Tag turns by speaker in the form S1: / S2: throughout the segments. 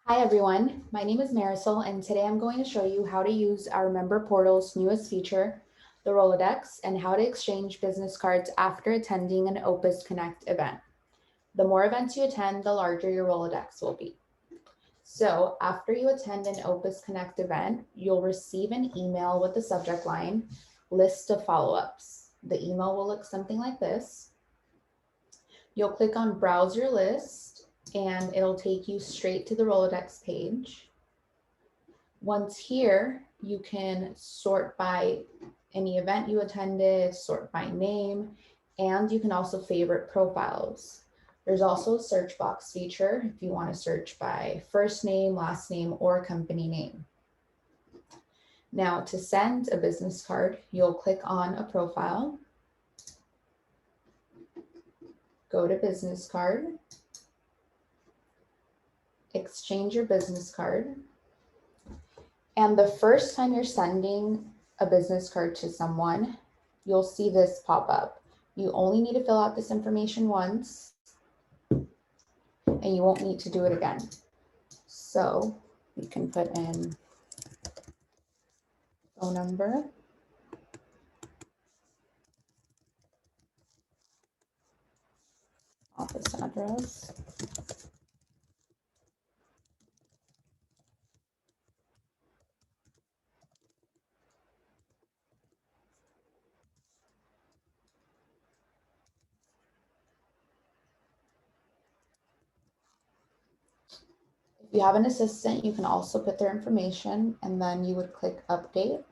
S1: Hi everyone, my name is Marisol and today I'm going to show you how to use our member portal's newest feature, the Rolodex, and how to exchange business cards after attending an Opus Connect event. The more events you attend, the larger your Rolodex will be. So after you attend an Opus Connect event, you'll receive an email with the subject line, list of follow-ups. The email will look something like this. You'll click on Browse Your List and it'll take you straight to the Rolodex page. Once here, you can sort by any event you attended, sort by name, and you can also favorite profiles. There's also a search box feature if you want to search by first name, last name, or company name. Now, to send a business card, you'll click on a profile, go to business card, exchange your business card, and the first time you're sending a business card to someone, you'll see this pop up. You only need to fill out this information once, and you won't need to do it again. So you can put in phone number, office address, if you have an assistant, you can also put their information and then you would click update.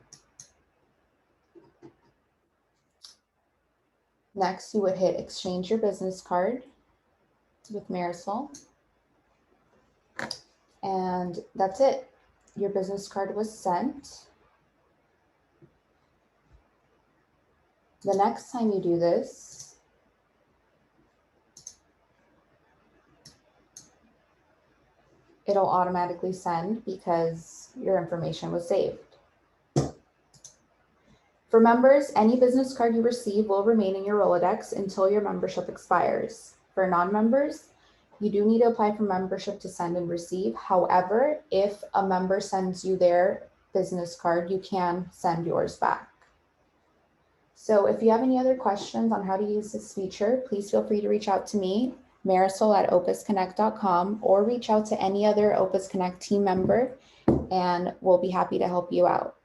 S1: Next, you would hit exchange your business card with Marisol. And that's it. Your business card was sent. The next time you do this, it'll automatically send because your information was saved. For members, any business card you receive will remain in your Rolodex until your membership expires. For non-members, you do need to apply for membership to send and receive. However, if a member sends you their business card, you can send yours back. So if you have any other questions on how to use this feature, please feel free to reach out to me, marisol@opusconnect.com, or reach out to any other Opus Connect team member, and we'll be happy to help you out.